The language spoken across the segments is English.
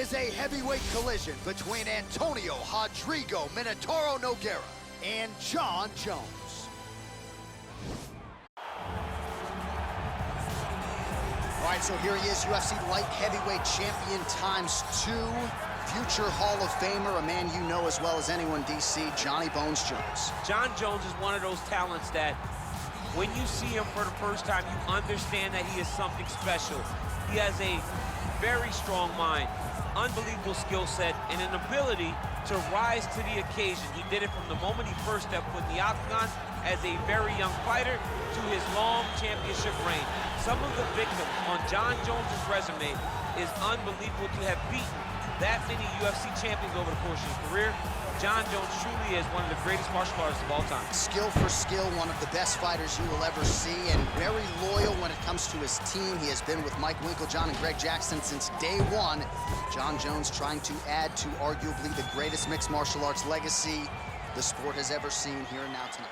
is a heavyweight collision between Antonio Rodrigo Minotauro Nogueira and Jon Jones. All right, so here he is, UFC light heavyweight champion ×2, future Hall of Famer, a man you know as well as anyone, DC, Johnny Bones Jones. Jon Jones is one of those talents that when you see him for the first time, you understand that he is something special. He has a very strong mind, unbelievable skill set, and an ability to rise to the occasion. He did it from the moment he first stepped foot in the octagon as a very young fighter to his long championship reign. Some of the victims on Jon Jones' resume is unbelievable to have beaten that many UFC champions over the course of his career. Jon Jones truly is one of the greatest martial artists of all time. Skill for skill, one of the best fighters you will ever see, and very loyal when it comes to his team. He has been with Mike Winkeljohn and Greg Jackson since day one. Jon Jones trying to add to arguably the greatest mixed martial arts legacy the sport has ever seen here and now tonight.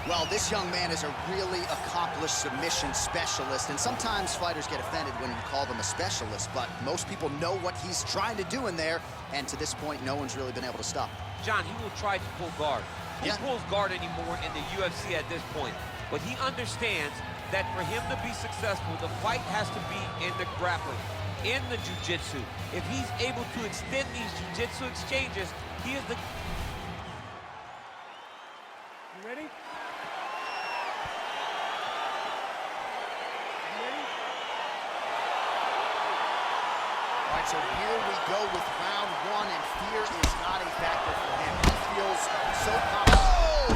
Well, this young man is a really accomplished submission specialist, and sometimes fighters get offended when you call them a specialist, but most people know what he's trying to do in there, and to this point, no one's really been able to stop him. Jon, he will try to pull guard. Who pulls guard anymore in the UFC at this point? But he understands that for him to be successful, the fight has to be in the grappling, in the jiu-jitsu. If he's able to extend these jiu-jitsu exchanges, he is the... You ready? So here we go with round one, and fear is not a factor for him. He feels so confident. Oh!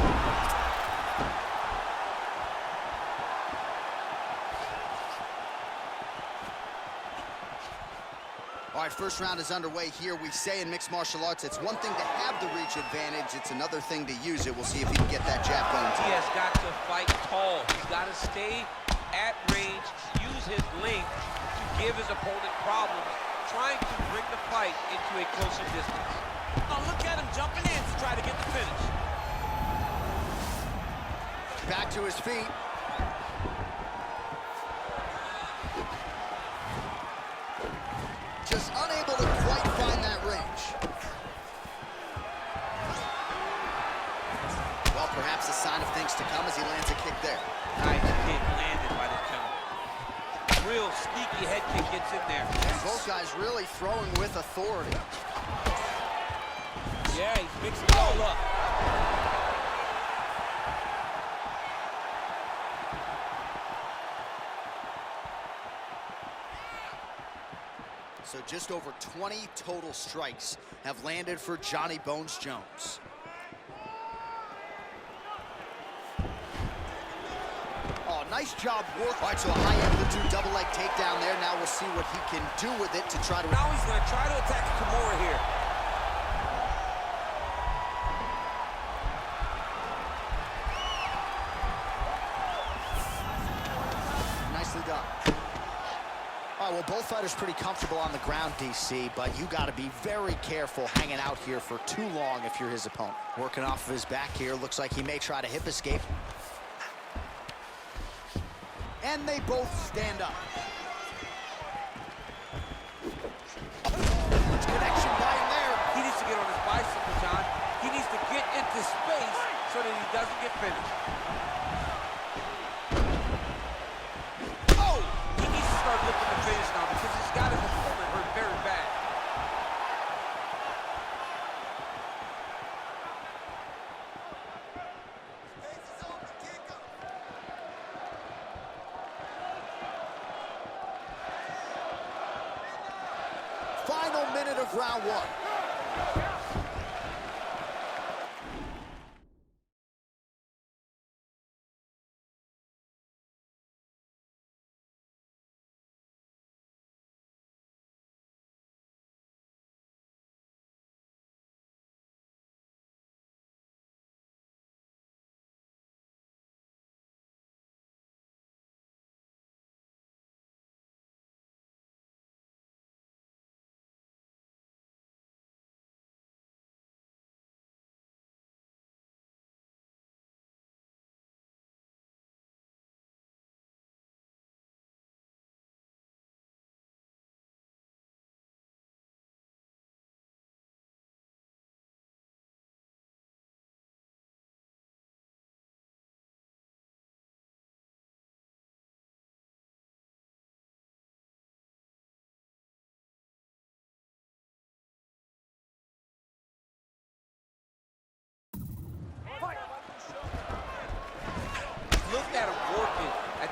All right, first round is underway here. We say in mixed martial arts, it's one thing to have the reach advantage. It's another thing to use it. We'll see if he can get that jab going. He has got to fight tall. He's got to stay at range, use his length to give his opponent problems, trying to bring the fight into a closer distance. Oh, look at him jumping in to try to get the finish. Back to his feet. Just unable to quite find that range. Well, perhaps a sign of things to come as he lands a kick there. Nice kick landed by the counter. Real sneaky head kick gets in there. And both guys really throwing with authority. Yeah, he's mixing it all up. So just over 20 total strikes have landed for Johnny Bones Jones. Nice job work. All right, so a high-amplitude double-leg takedown there. Now we'll see what he can do with it to try to... Now he's going to try to attack Kimura here. Nicely done. All right, well, both fighters pretty comfortable on the ground, DC, but you got to be very careful hanging out here for too long if you're his opponent. Working off of his back here. Looks like he may try to hip escape. And they both stand up. Huge connection by him there. He needs to get on his bicycle, Jon. He needs to get into space so that he doesn't get finished. Oh! He needs to start looking to finish now because he's got his opponent hurt very bad. Final minute of round one.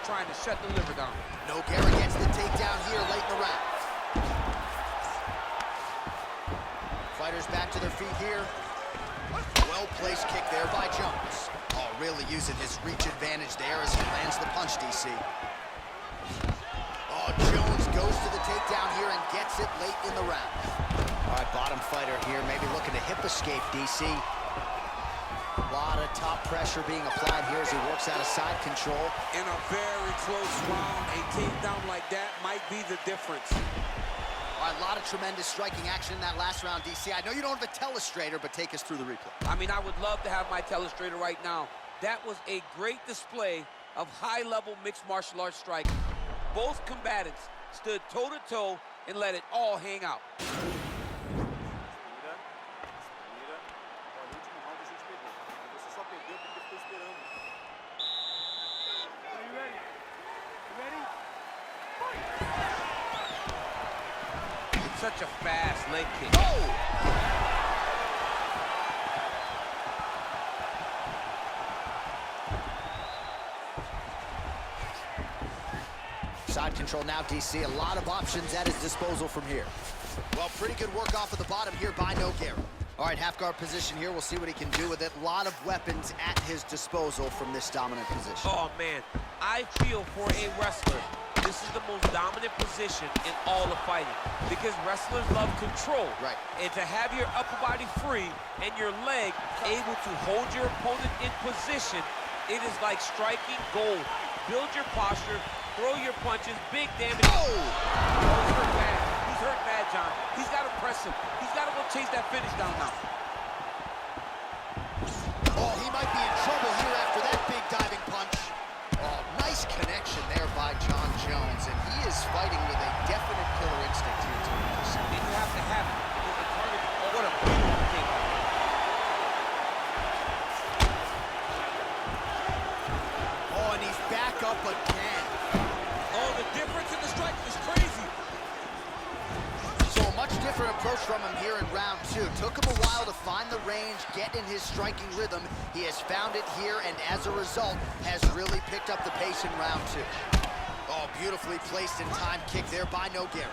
trying to shut the liver down. Nogueira gets the takedown here late in the round. Fighters back to their feet here. Well-placed kick there by Jones. Oh, really using his reach advantage there as he lands the punch, DC. Oh, Jones goes to the takedown here and gets it late in the round. All right, bottom fighter here, maybe looking to hip escape, DC. A lot of top pressure being applied here as he works out of side control. In a very close round, a takedown like that might be the difference. All right, a lot of tremendous striking action in that last round, DC. I know you don't have a telestrator, but take us through the replay. I mean, I would love to have my telestrator right now. That was a great display of high-level mixed martial arts striking. Both combatants stood toe-to-toe and let it all hang out. Such a fast leg kick. Oh! Side control now, DC. A lot of options at his disposal from here. Well, pretty good work off of the bottom here by Nogueira. All right, half guard position here. We'll see what he can do with it. A lot of weapons at his disposal from this dominant position. Oh, man. I feel for a wrestler. This is the most dominant position in all of fighting because wrestlers love control. Right. And to have your upper body free and your leg able to hold your opponent in position, it is like striking gold. Build your posture, throw your punches, big damage. Oh! He's hurt bad. He's hurt bad, John. He's got to press him. He's got to go chase that finish down now. Oh, he might be in trouble here after that big diving punch. Oh, nice connection there by Jon Jones, and he is fighting with a definite killer instinct here tonight. And you have to have it because the target, oh, what a beautiful kick. Oh, and he's back up again. Oh, the difference in the strike is crazy. So a much different approach from him here in round two. Took him a while to find the range, get in his striking rhythm. He has found it here, and as a result, has really picked up the pace in round two. Oh, beautifully placed and timed kick there by Nogueira.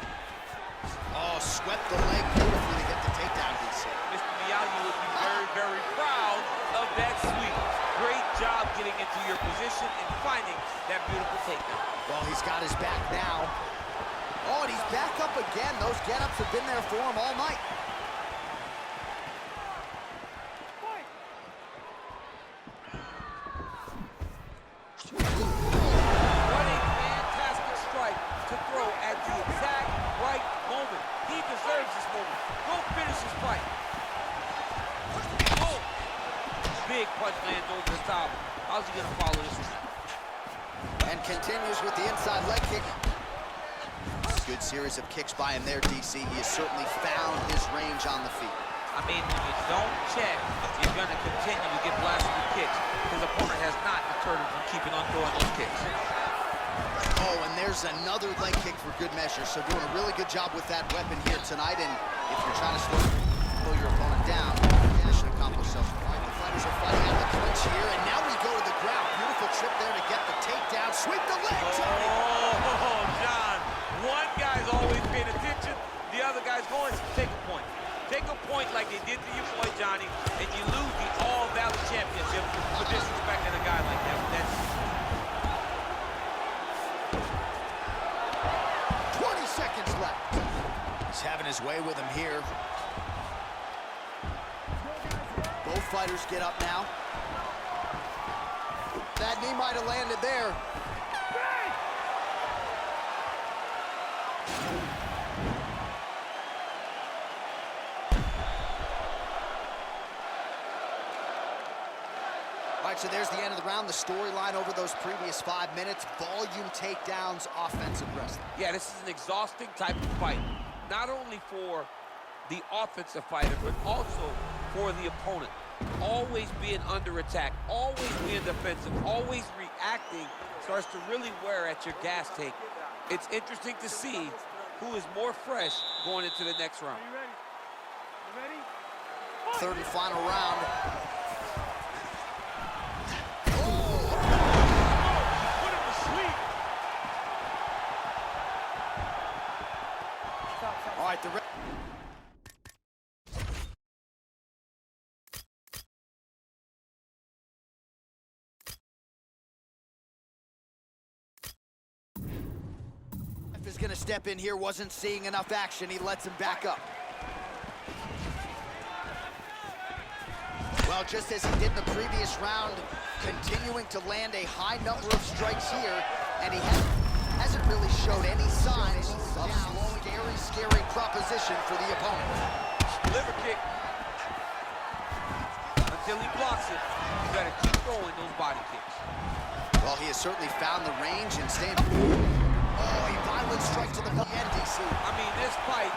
Oh, swept the leg beautifully to get the takedown, DC. Mr. Miyagi would be very, very proud of that sweep. Great job getting into your position and finding that beautiful takedown. Well, he's got his back now. Oh, and he's back up again. Those get-ups have been there for him all night. What a fantastic strike to throw at the exact right moment. He deserves this moment. Go finish his fight. Oh! Big punch lands over the top. How's he going to follow this one? And continues with the inside leg kick. Good series of kicks by him there, DC. He has certainly found his range on the feet. I mean, when you don't check, you're going to continue to get blasted with kicks. His opponent has not deterred him from keeping on throwing those kicks. Oh, and there's another leg kick for good measure. So doing a really good job with that weapon here tonight. And if you're trying to slow your opponent down, mission accomplished so far. Right, the fighters are fighting out the clinch here. And now we go to the ground. Beautiful trip there to get the takedown. Sweep the leg, Tony. Oh, John. One guy's always paying attention. The other guy's going to take a point. Take a point like they did to your boy Johnny, and you lose the All-Valley Championship for disrespecting a guy like that. That's 20 seconds left. He's having his way with him here. Both fighters get up now. That knee might have landed there. All right, so there's the end of the round. The storyline over those previous 5 minutes. Volume takedowns, offensive wrestling. Yeah, this is an exhausting type of fight. Not only for the offensive fighter, but also for the opponent. Always being under attack, always being defensive, always reacting starts to really wear at your gas tank. It's interesting to see who is more fresh going into the next round. Third and final round. Put him to sleep. right, the is going to step in here, wasn't seeing enough action. He lets him back up. Well, just as he did in the previous round, continuing to land a high number of strikes here, and he hasn't really showed any signs of slowing. Very scary proposition for the opponent. Liver kick. Until he blocks it, you gotta keep throwing those body kicks. Well, he has certainly found the range and staying. Oh, a violent strike to the end, DC. I mean, this fight